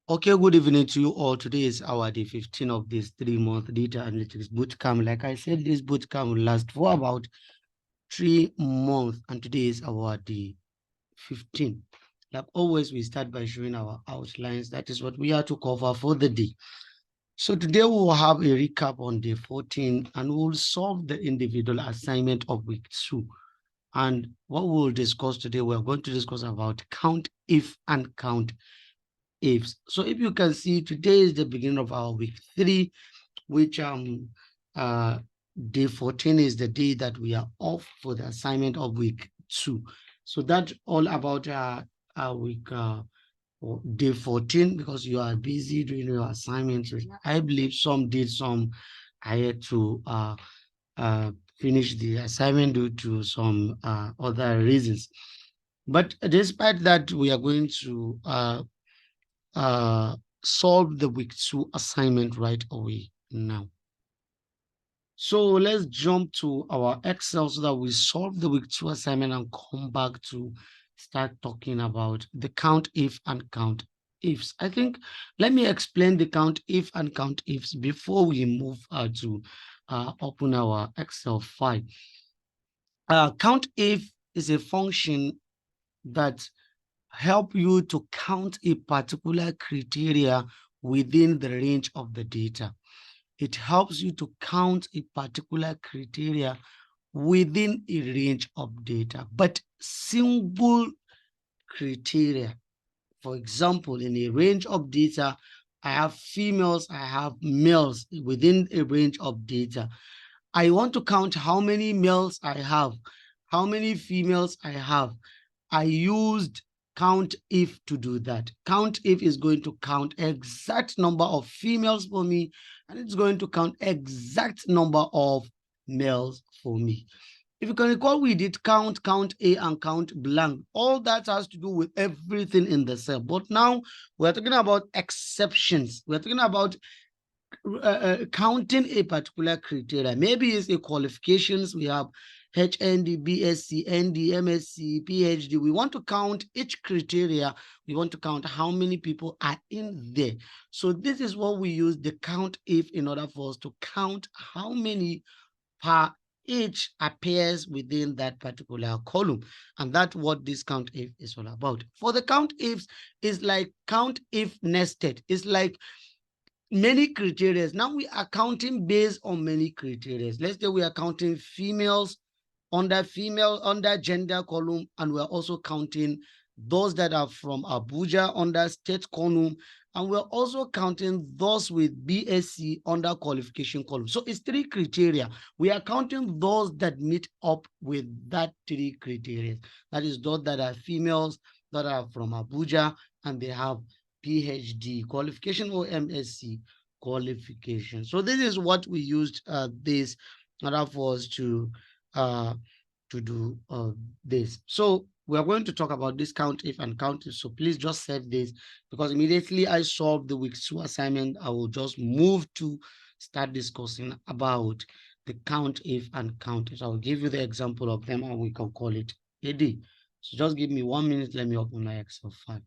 Okay, good evening to you all. Today is our day 15 of this 3-month data analytics bootcamp. Like I said, this bootcamp will last for about 3 months, and today is our day 15. Like always, we start by showing our outlines. That is what we are to cover for the day. So today we will have a recap on day 14, and we will solve the individual assignment of week 2. And what we will discuss today, we are going to discuss about count if and count ifs. So if you can see, today is the beginning of our week 3, which uh day 14 is the day that we are off for the assignment of week 2. So that's all about our week day 14, because you are busy doing your assignments. I believe some did, some I had to finish the assignment due to some other reasons. But despite that, we are going to uh, solve the week 2 assignment right away now. So let's jump to our Excel so that we solve the week 2 assignment and come back to start talking about the count if and count ifs. I think let me explain the count if and count ifs before we move to open our Excel file. Count if is a function that help you to count a particular criteria within the range of the data. It helps you to count a particular criteria within a range of data, but single criteria. For example, in a range of data, I have females, I have males within a range of data. I want to count how many males I have, how many females I have. I used count if to do that. Count if is going to count exact number of females for me, and it's going to count exact number of males for me. If you can recall, we did count A and count blank. All that has to do with everything in the cell. But now we're talking about exceptions. We're talking about counting a particular criteria. Maybe it's a qualifications. We have HND, BSc, ND, MSc, PhD. We want to count each criteria. We want to count how many people are in there. So this is what we use the count if in order for us to count how many per each appears within that particular column. And that's what this count if is all about. For the count ifs, is like count if nested. It's like many criteria. Now we are counting based on many criteria. Let's say we are counting females under female, under gender column, and we're also counting those that are from Abuja under state column, and we're also counting those with BSc under qualification column. So it's 3 criteria. We are counting those that meet up with that 3 criteria. That is those that are females, that are from Abuja, and they have PhD qualification or MSc qualification. So this is what we used this in order for us uh, to do this. So we are going to talk about this count if and count if. So please just save this, because immediately I solve the week 2 assignment, I will just move to start discussing about the count if and count if. I will give you the example of them and we can call it a day. So just give me 1 minute. Let me open my Excel file.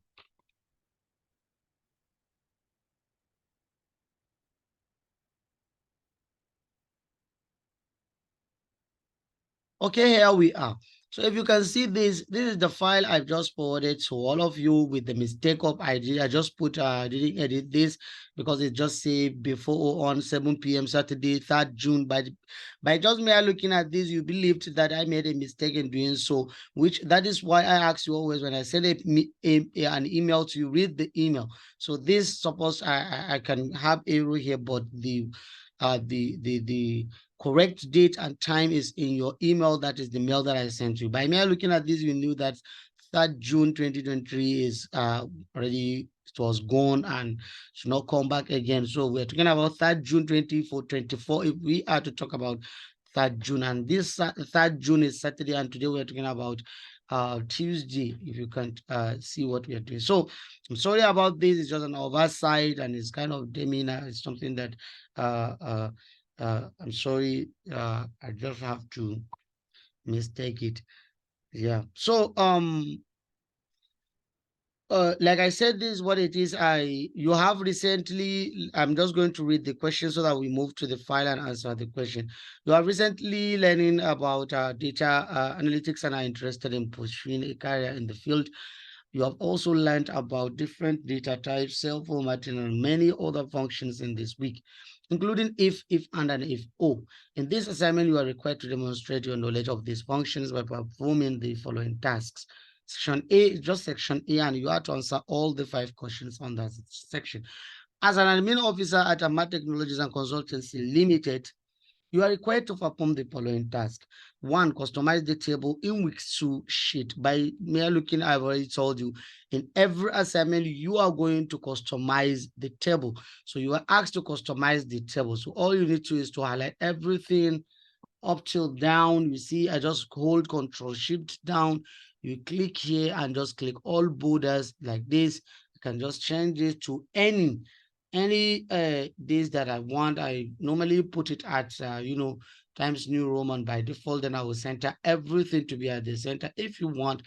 Okay, here we are. So if you can see this, this is the file I've just forwarded to all of you with the mistake of ID. I just put, didn't edit this because it just say before on 7 p.m. Saturday, 3rd June. By just mere looking at this, you believed that I made a mistake in doing so, which that is why I ask you always when I send an email to you, read the email. So this, suppose I can have error here, but the correct date and time is in your email. That is the mail that I sent you. By me looking at this, you knew that 3rd June 2023 is already, it was gone and should not come back again. So we're talking about 3rd June 2024. If we are to talk about 3rd June, and this 3rd June is Saturday, and today we're talking about Tuesday, if you can see what we are doing. So I'm sorry about this. It's just an oversight and it's kind of demeanor. It's something that I'm sorry, I just have to mistake it. Yeah. So Like I said, this is what it is. You have recently, I'm just going to read the question so that we move to the file and answer the question. You are recently learning about data analytics and are interested in pursuing a career in the field. You have also learned about different data types, cell formatting, and many other functions in this week, including if, and an if, oh. In this assignment, you are required to demonstrate your knowledge of these functions by performing the following tasks. Section A is just section A, and you have to answer all the 5 questions on that section. As an admin officer at Amat Technologies and Consultancy Limited, you are required to perform the following task. 1, customize the table in week 2 sheet. By mere looking, I've already told you, in every assignment, you are going to customize the table. So you are asked to customize the table. So all you need to is to highlight everything up till down. You see, I just hold Control Shift down. You click here and just click all borders like this. I can just change it to any days that I want. I normally put it at Times New Roman by default. Then I will center everything to be at the center. If you want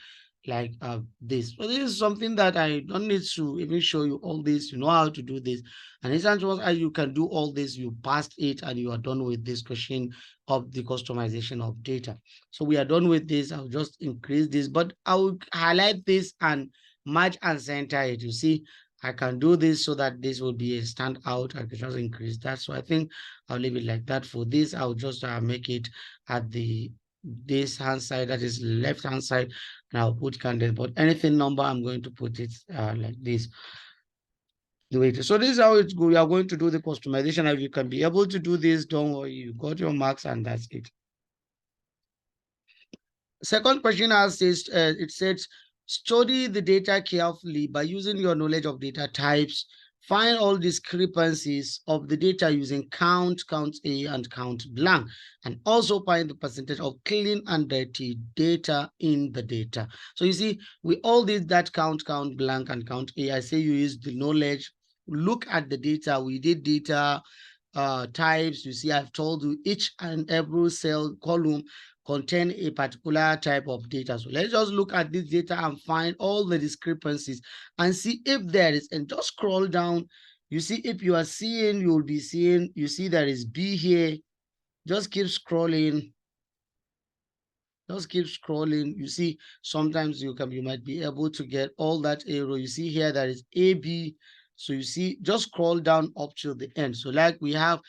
like this, so this is something that I don't need to even show you all this. You know how to do this, and it's as you can do all this. You passed it and you are done with this question of the customization of data. So we are done with this. I'll just increase this, but I'll highlight this and match and center it. You see, I can do this so that this will be a standout. I can just increase that. So I think I'll leave it like that. For this, I'll just make it at the this hand side, that is left hand side, and I'll put candle. But anything number, I'm going to put it like this. So this is how it's go. We are going to do the customization. If you can be able to do this, don't worry, you got your marks and that's it. Second question says, it says, study the data carefully by using your knowledge of data types. Find all discrepancies of the data using count A, and count blank, and also find the percentage of clean and dirty data in the data. So you see, we all did that count blank, and count A. I say you use the knowledge. Look at the data. We did data types. You see, I've told you each and every cell column contain a particular type of data. So let's just look at this data and find all the discrepancies and see if there is, and just scroll down. You see, if you are seeing, you'll be seeing, you see there is B here. Just keep scrolling. Just keep scrolling. You see, sometimes you might be able to get all that arrow. You see here, there is AB. So you see, just scroll down up to the end. So like we have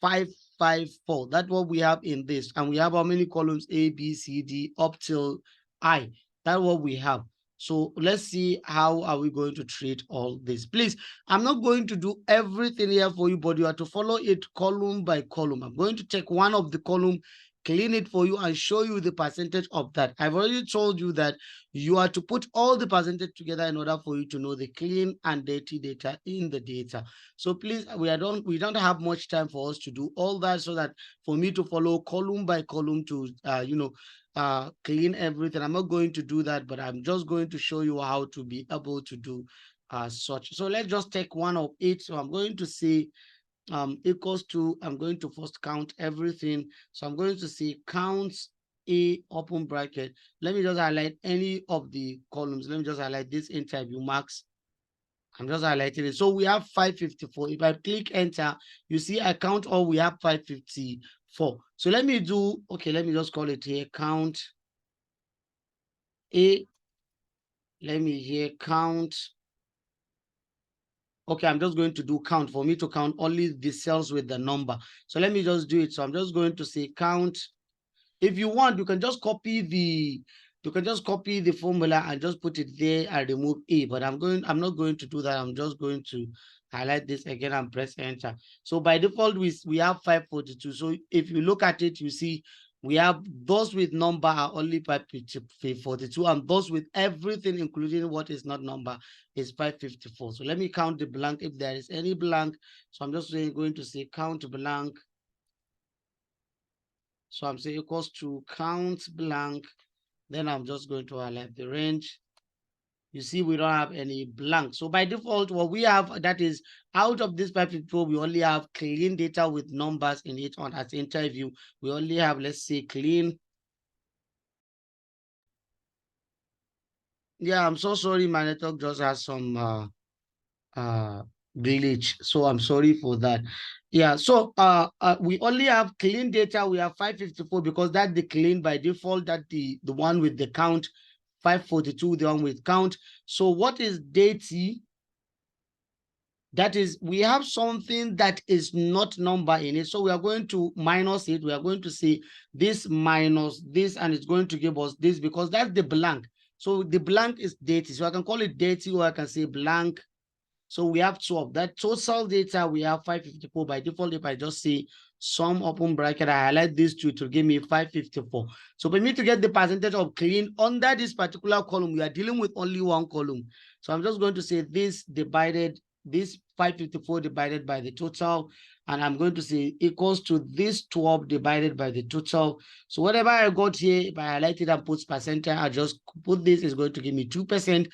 554. That's what we have in this. And we have how many columns? A, B, C, D, up till I. That's what we have. So let's see how are we going to treat all this. Please, I'm not going to do everything here for you, but you have to follow it column by column. I'm going to take one of the column, clean it for you, and show you the percentage of that. I've already told you that you are to put all the percentage together in order for you to know the clean and dirty data in the data. So please, we don't have much time for us to do all that, so that for me to follow column by column to clean everything. I'm not going to do that, but I'm just going to show you how to be able to do such. So let's just take one of it. So I'm going to say equals to, I'm going to first count everything. So I'm going to say count A, open bracket. Let me just highlight any of the columns. Let me just highlight this interview marks. I'm just highlighting it. So we have 554. If I click enter, you see I count all, we have 554. So let me do, okay, let me just call it here, count A. Let me here count. Okay, I'm just going to do count for me to count only the cells with the number. So let me just do it. So I'm just going to say count. If you want, you can just copy the formula and just put it there and remove A. But I'm not going to do that. I'm just going to highlight this again and press enter. So by default, we have 542. So if you look at it, you see we have those with number are only 542, and those with everything, including what is not number, is 554. So let me count the blank if there is any blank. So I'm just going to say count blank. So I'm saying equals to count blank. Then I'm just going to highlight the range. You see, we don't have any blank. So by default, what we have, that is out of this 554, we only have clean data with numbers in it on as interview. We only have, let's say, clean. Yeah, I'm so sorry. My network just has some glitch, so I'm sorry for that. Yeah, so we only have clean data. We have 554 because that's the clean by default. That the one with the count. 542, the one with count. So what is DT? That is, we have something that is not number in it. So we are going to minus it. We are going to say this minus this, and it's going to give us this because that's the blank. So the blank is data. So I can call it data, or I can say blank. So we have 12. That total data, we have 554 by default. If I just say sum open bracket, I highlight these two to give me 554. So for me to get the percentage of clean under this particular column, we are dealing with only one column. So I'm just going to say this 554 divided by the total, and I'm going to say equals to this 12 divided by the total. So whatever I got here, if I highlight it and put percentage, I just put this, is going to give me 2%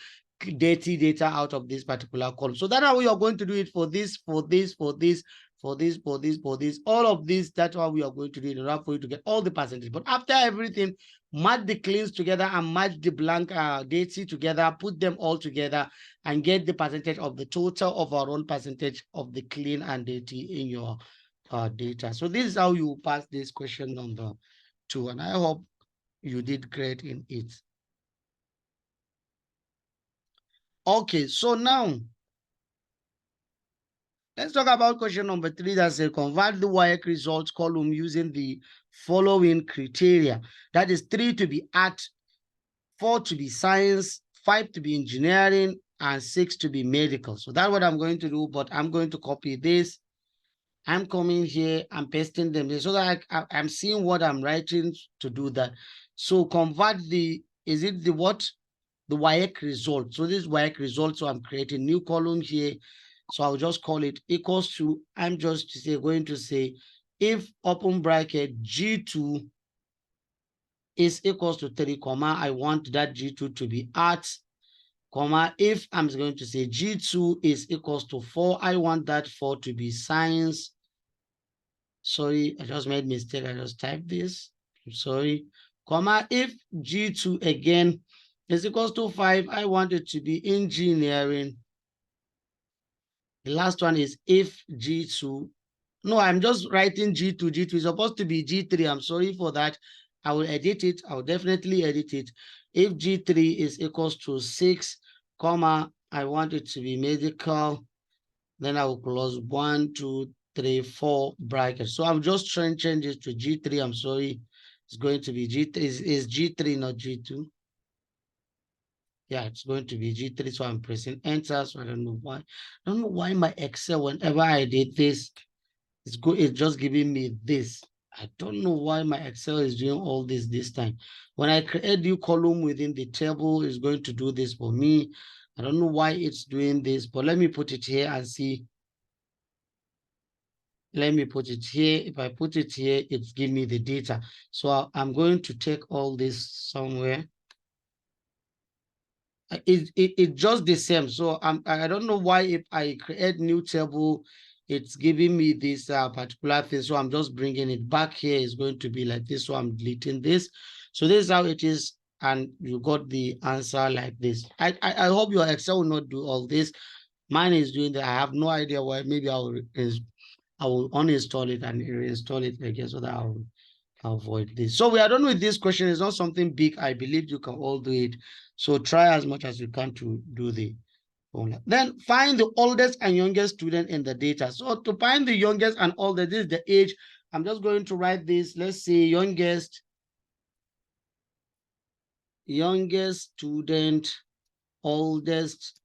dirty data out of this particular column. So that's how we are going to do it for this, for this, for this, for this, for this, for this, all of this. That's how we are going to do it in order for you to get all the percentage. But after everything, match the cleans together and match the blank data together, put them all together and get the percentage of the total overall percentage of the clean and dirty in your data. So this is how you pass this question number 2, and I hope you did great in it. Okay, so now let's talk about question number 3 that says convert the WAEC results column using the following criteria. That is 3 to be art, 4 to be science, 5 to be engineering, and 6 to be medical. So that's what I'm going to do, but I'm going to copy this. I'm coming here, I'm pasting them so that I'm seeing what I'm writing to do that. So convert the, is it the what? The WAEC result. So this WAEC result, so I'm creating new column here. So I'll just call it equals to, I'm just going to say if open bracket G2 is equals to 3, comma, I want that G2 to be art, comma, if I'm going to say G2 is equals to 4, I want that 4 to be science. Sorry, I just made mistake. I just typed this. I'm sorry. Comma, if G2 again is equals to 5, I want it to be engineering. The last one is if G2. No, I'm just writing G2. G2 is supposed to be G3. I'm sorry for that. I will edit it. I will definitely edit it. If G3 is equals to 6, comma, I want it to be medical. Then I will close 1, 2, 3, 4 brackets. So I'm just trying to change it to G3. I'm sorry. It's going to be G3. Is G3 not G2? Yeah, it's going to be G3. So I'm pressing enter. So I don't know why. I don't know why my Excel, whenever I did this, it's just giving me this. I don't know why my Excel is doing all this time. When I create new column within the table, it's going to do this for me. I don't know why it's doing this, but let me put it here and see. Let me put it here. If I put it here, it's give me the data. So I'm going to take all this somewhere. It's just the same. So I don't know why if I create new table, it's giving me this particular thing. So I'm just bringing it back here. It's going to be like this. So I'm deleting this. So this is how it is. And you got the answer like this. I hope your Excel will not do all this. Mine is doing that. I have no idea why. Maybe I will uninstall it and reinstall it again so that I'll avoid this. So we are done with this question. It's not something big. I believe you can all do it. So try as much as you can to do the formula. Then find the oldest and youngest student in the data. So to find the youngest and oldest, this is the age. I'm just going to write this. Let's say youngest student, oldest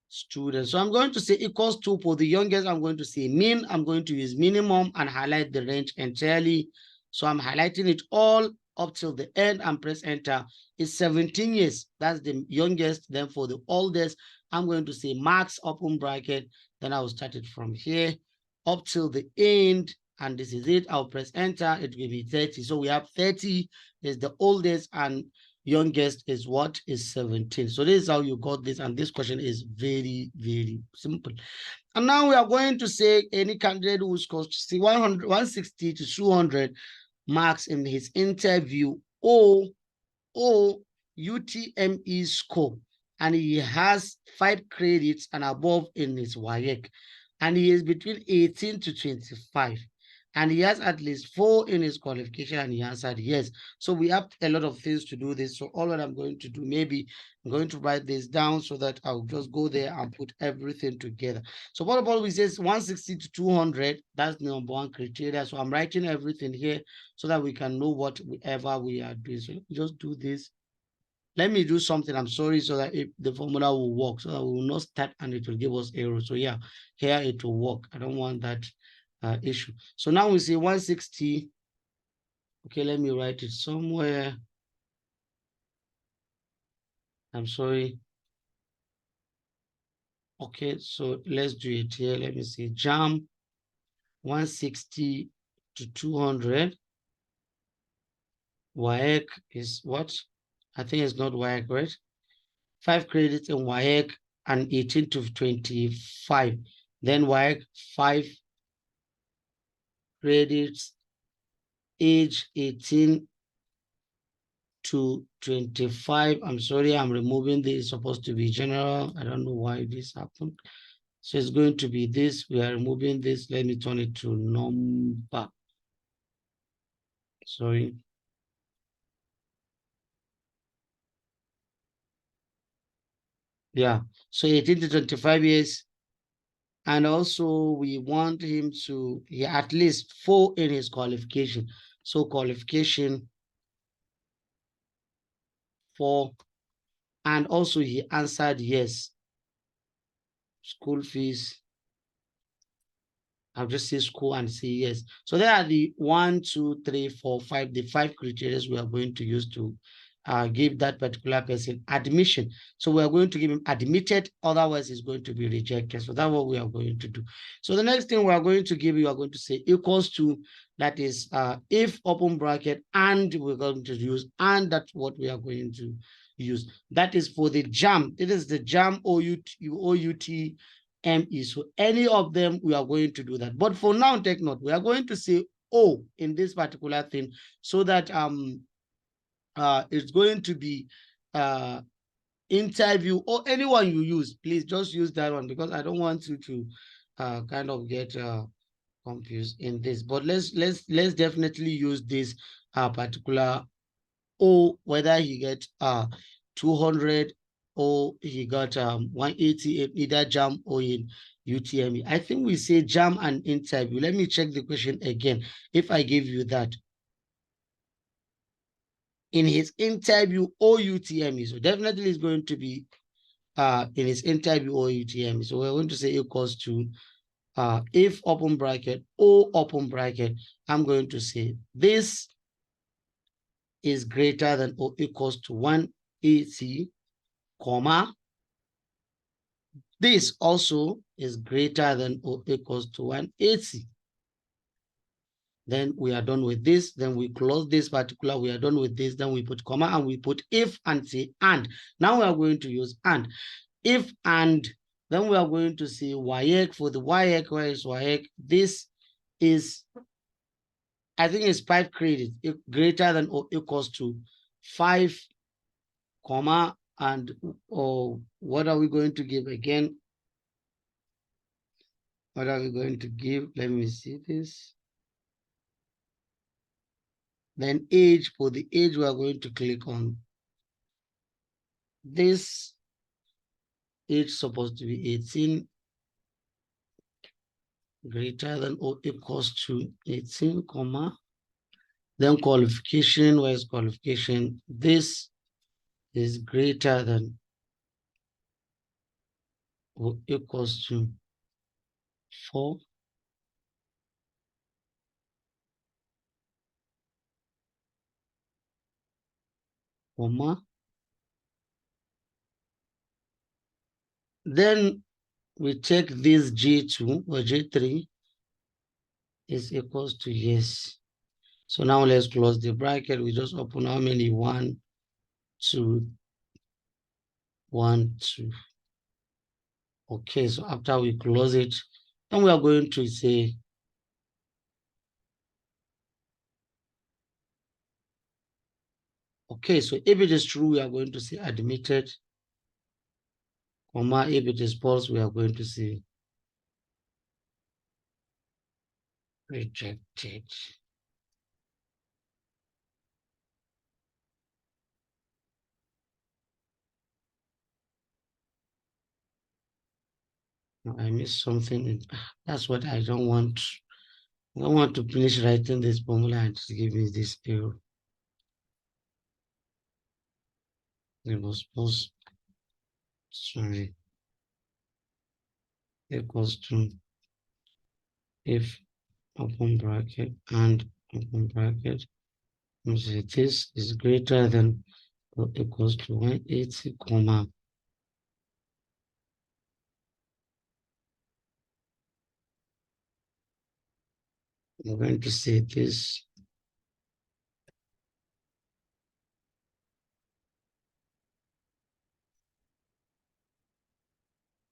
student. So I'm going to say equals to, for the youngest, I'm going to say mean. I'm going to use minimum and highlight the range entirely. So I'm highlighting it all up till the end and press enter. It's 17 years. That's the youngest. Then for the oldest, I'm going to say max open bracket. Then I'll start it from here up till the end. And this is it. I'll press enter. It will be 30. So we have 30 is the oldest and youngest is what? Is 17. So this is how you got this. And this question is very, very simple. And now we are going to say any candidate who scores 160 to 200 marks in his interview or UTME score, and he has 5 credits and above in his WAEC, and he is between 18 to 25, and he has at least 4 in his qualification, and he answered yes. So we have a lot of things to do this. So all what I'm going to do, maybe I'm going to write this down so that I'll just go there and put everything together. So what about we says 160 to 200, that's the number one criteria. So I'm writing everything here so that we can know whatever we are doing. So let me just do this. Let me do something, I'm sorry, so that if the formula will work, so that we will not start and it will give us error. So yeah, here it will work. I don't want that issue. So now we see 160. Okay, let me write it somewhere. I'm sorry. Okay, so let's do it here. Let me see. JAM 160 to 200. WAEC is what? I think it's not WAEC, right? 5 credits in WAEC and 18 to 25. Then WAEC 5 credits, age 18 to 25. I'm sorry, I'm removing this. It's supposed to be general. I don't know why this happened. So it's going to be this. We are removing this. Let me turn it to number. Sorry. Yeah. So 18 to 25 years. And also we want him to at least 4 in his qualification. So qualification 4. And also he answered yes. School fees. I'll just say school and say yes. So there are the 1, 2, 3, 4, 5, the 5 criteria we are going to use to give that particular person admission. So we are going to give him admitted, otherwise he's going to be rejected. So that's what we are going to do. So the next thing we are going to give, you are going to say equals to, that is if open bracket, and we're going to use, and that's what we are going to use. That is for the JAM. It is the JAM OUT ME. So any of them, we are going to do that. But for now, take note, we are going to say O in this particular thing so that it's going to be interview, or anyone you use. Please just use that one, because I don't want you to kind of get confused in this. But let's definitely use this particular O, whether he get 200 or he got 180 in either JAM or in UTME. I think we say JAM and interview. Let me check the question again. If I give you that in his interview or UTME, so definitely it's going to be in his interview or UTME. So we're going to say equals to if open bracket or open bracket, I'm going to say this is greater than or equals to 180, comma, this also is greater than or equals to 180. Then we are done with this. Then we close this particular, we are done with this. Then we put comma and we put if and say and. Now we are going to use and. If and, then we are going to say WAEC. For the WAEC, where is WAEC? This is, I think it's 5 credits, greater than or equals to 5, comma, and what are we going to give again? What are we going to give? Let me see this. Then age, for the age, we are going to click on this. Age supposed to be 18, greater than or equals to 18, comma. Then qualification, where is qualification? This is greater than or equals to 4, comma. Then we check this J2 or J3 is equals to yes. So now let's close the bracket. We just open how many? 1, 2, 1, 2. Okay, so after we close it, then we are going to say Okay, so if it is true, we are going to say admitted, comma, if it is false, we are going to say rejected. No, I missed something. That's what I don't want. I don't want to finish writing this formula and just give me this error. It was supposed, sorry, equals to if open bracket and open bracket. Say this is greater than or equals to 180, comma. I'm going to say this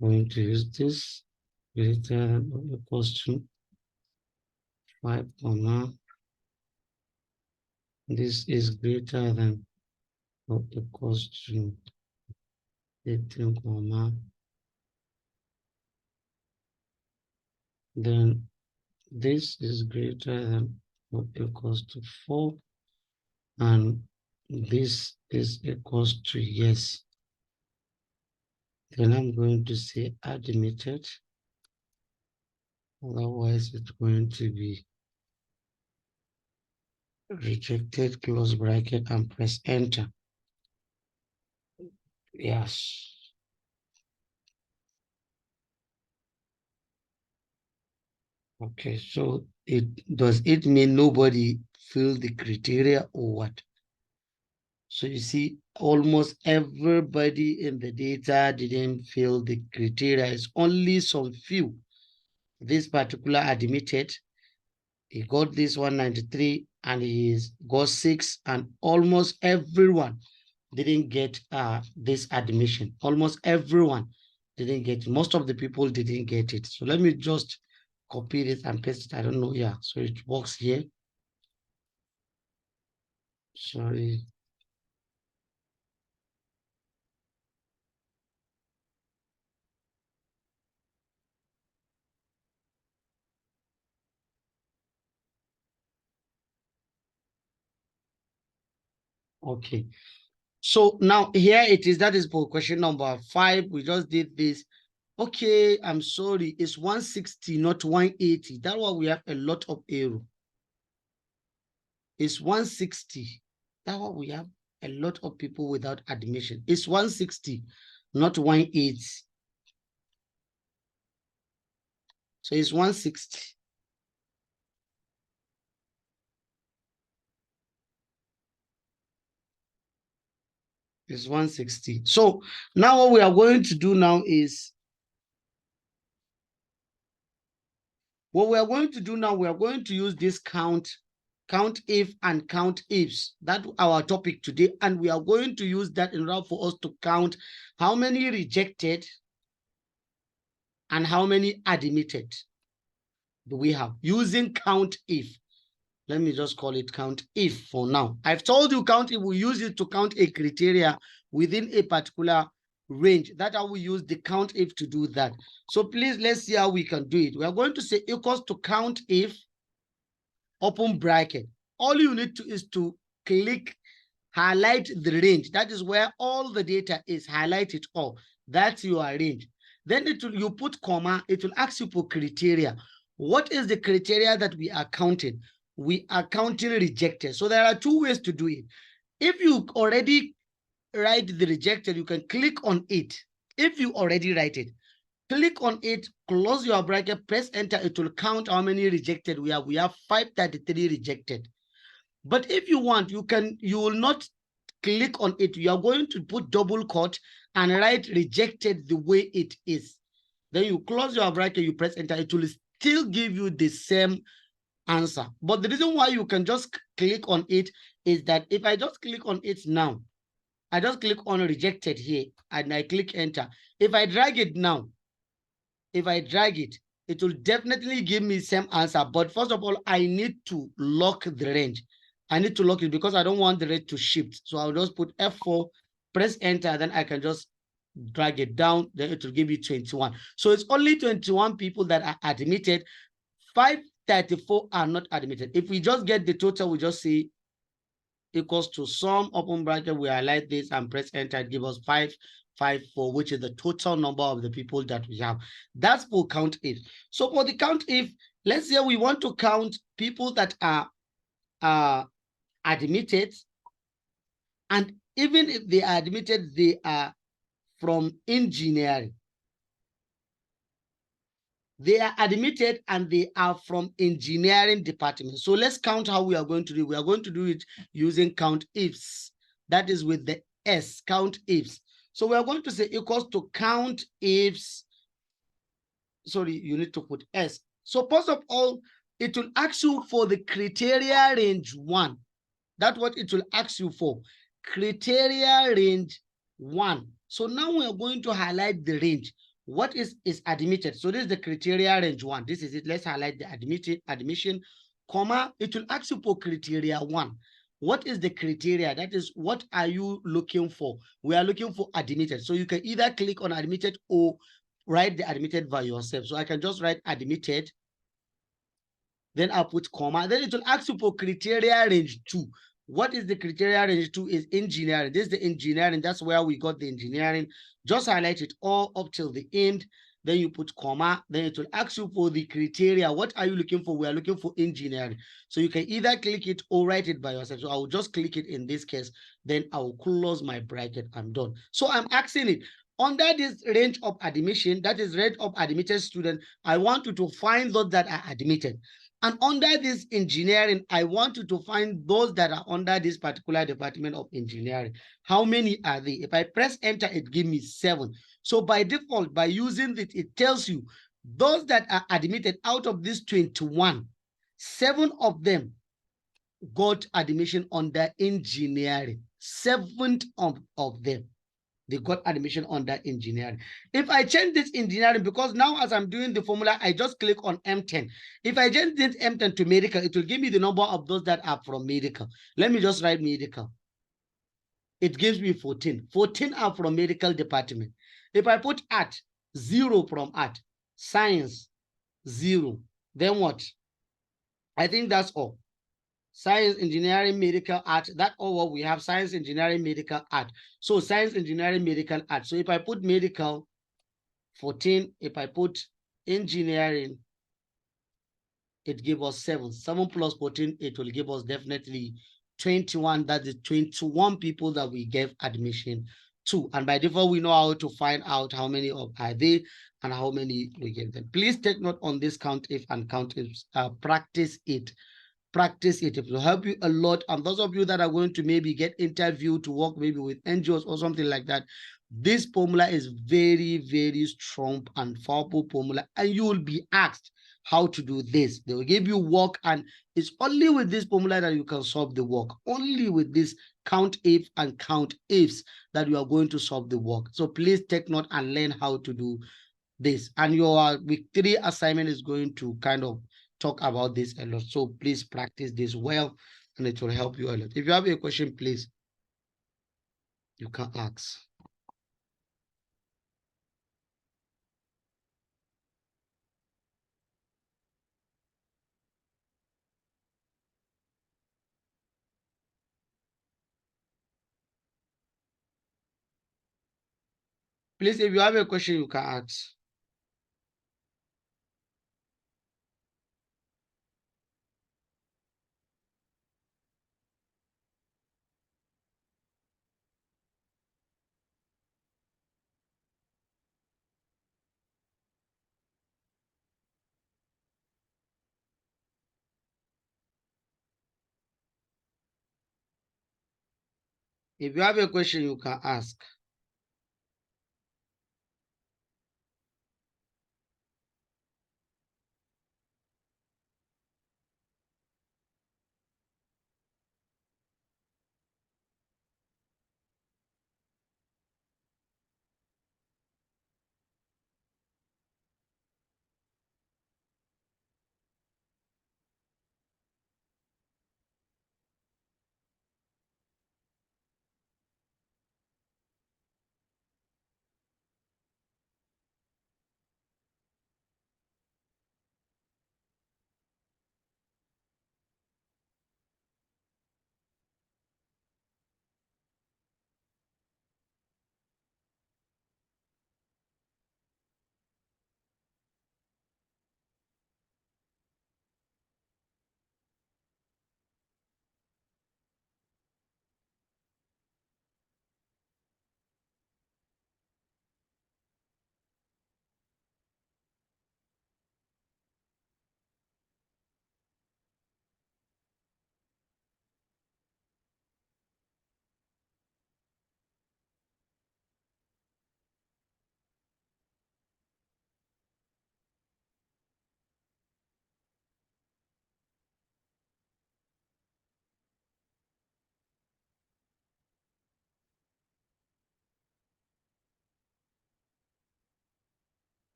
going to use this greater than or equals to 5, comma. This is greater than or equals to 18, comma. Then this is greater than or equals to 4, and this is equals to yes. Then I'm going to say admitted. Otherwise, it's going to be rejected, close bracket, and press enter. Yes. Okay, so does it mean nobody filled the criteria or what? So you see, almost everybody in the data didn't fill the criteria. It's only some few. This particular admitted, he got this 193 and he's got 6, and almost everyone didn't get this admission. Almost everyone didn't get it. Most of the people didn't get it. So let me just copy this and paste it. I don't know. Yeah, so it works here. Sorry. Okay. So now here it is. That is for question number 5. We just did this. Okay, I'm sorry. It's 160, not 180. That's why we have a lot of error. It's 160. That's why we have a lot of people without admission. It's 160, not 180. So it's 160. It's 160. So now what we are going to do now is, we are going to use this count if and count ifs. That's our topic today. And we are going to use that in order for us to count how many rejected and how many admitted do we have using count if. Let me just call it count if for now. I've told you count if, we use it to count a criteria within a particular range. That's how we use the count if to do that. So please, let's see how we can do it. We are going to say equals to count if, open bracket. All you need to is to click, highlight the range. That is where all the data is. Highlight it all. That's your range. Then you put comma. It will ask you for criteria. What is the criteria that we are counting? We are counting rejected. So there are 2 ways to do it. If you already write the rejected, you can click on it. If you already write it, click on it, close your bracket, press enter. It will count how many rejected we have. We have 533 rejected. But if you want, you will not click on it. You are going to put double quote and write rejected the way it is. Then you close your bracket, you press enter. It will still give you the same answer. But the reason why you can just click on it is that if I just click on it now, I just click on rejected here and I click enter. If I drag it now, if I drag it, it will definitely give me same answer. But first of all, I need to lock the range. I need to lock it because I don't want the rate to shift. So I'll just put F4, press enter, then I can just drag it down, then it will give you 21. So it's only 21 people that are admitted. 534 are not admitted. If we just get the total, we just say equals to sum, open bracket, we highlight this and press enter, it gives us 554, which is the total number of the people that we have. That's for count if. So for the count if, let's say we want to count people that are admitted, and even if they are admitted, they are from engineering. They are admitted and they are from engineering department. So let's count how we are going to do it. We are going to do it using count ifs. That is with the S, count ifs. So we are going to say equals to count ifs. Sorry, you need to put S. So first of all, it will ask you for the criteria range 1. That's what it will ask you for. Criteria range 1. So now we are going to highlight the range. What is admitted? So this is the criteria range 1. This is it. Let's highlight the admission, comma. It will ask you for criteria 1. What is the criteria? That is, what are you looking for? We are looking for admitted. So you can either click on admitted or write the admitted by yourself. So I can just write admitted. Then I'll put comma. Then it will ask you for criteria range 2. What is the criteria range 2? Is engineering. This is the engineering. That's where we got the engineering. Just highlight it all up till the end. Then you put comma. Then it will ask you for the criteria. What are you looking for? We are looking for engineering. So you can either click it or write it by yourself. So I will just click it in this case. Then I will close my bracket. I'm done. So I'm asking it. Under this range of admission, that is range of admitted student, I want you to find those that are admitted. And under this engineering, I want you to find those that are under this particular department of engineering. How many are they? If I press enter, it gives me 7. So by default, by using this, it tells you those that are admitted out of this 21, 7 of them got admission under engineering. 7 of them. They got admission under engineering. If I change this engineering, because now as I'm doing the formula, I just click on M10. If I change this M10 to medical, it will give me the number of those that are from medical. Let me just write medical. It gives me 14. 14 are from medical department. If I put art, 0 from art. Science, 0. Then what? I think that's all. Science, engineering, medical, art. That's all what we have. Science, engineering, medical, art. So science, engineering, medical, art. So if I put medical, 14. If I put engineering, it gives us 7. 7 plus 14, it will give us definitely 21. That is 21 people that we gave admission to. And by default, we know how to find out how many of are they and how many we gave them. Please take note on this count if and count if. Practice it. Practice it. It will help you a lot. And those of you that are going to maybe get interviewed to work maybe with NGOs or something like that, this formula is very, very strong and powerful formula. And you will be asked how to do this. They will give you work, and it's only with this formula that you can solve the work. Only with this count if and count ifs that you are going to solve the work. So please take note and learn how to do this. And your week 3 assignment is going to kind of talk about this a lot. So please practice this well, and it will help you a lot. If you have a question, please, you can ask. Please, if you have a question, you can ask. If you have a question, you can ask.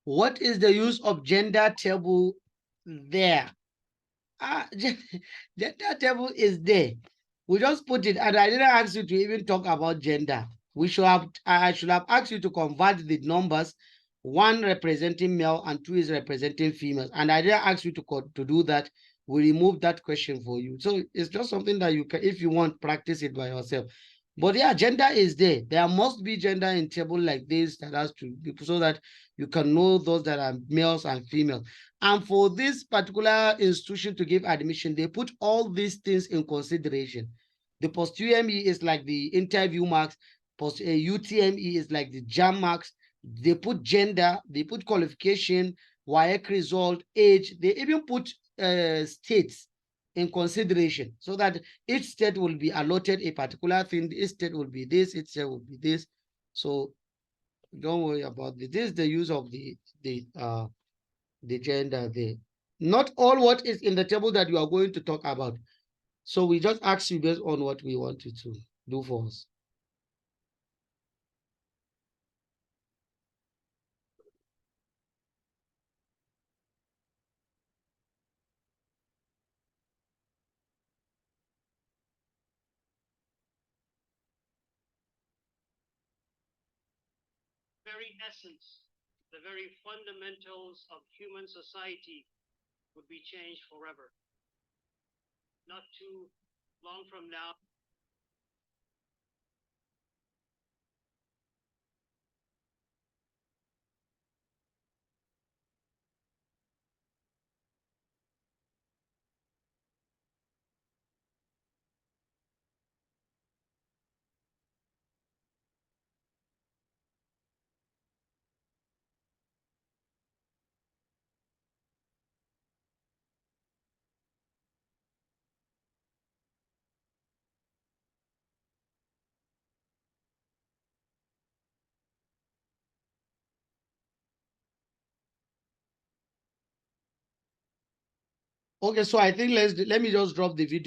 What is the use of gender table there? Gender table is there. We just put it, and I didn't ask you to even talk about gender. I should have asked you to convert the numbers, one representing male and two is representing females. And I didn't ask you to do that. We removed that question for you. So it's just something that you can, if you want, practice it by yourself. But yeah, gender is there. There must be gender in table like this that has to be so that you can know those that are males and females. And for this particular institution to give admission, they put all these things in consideration. The post UME is like the interview marks, post UTME is like the JAM marks. They put gender, they put qualification, WAEC result, age. They even put states in consideration so that each state will be allotted a particular thing. Each state will be this, each state will be this. So don't worry about this. This is the use of the gender there. Not all what is in the table that you are going to talk about. So we just ask you based on what we want you to do for us. Very essence, the very fundamentals of human society would be changed forever. Not too long from now. Okay, so I think let me just drop the video.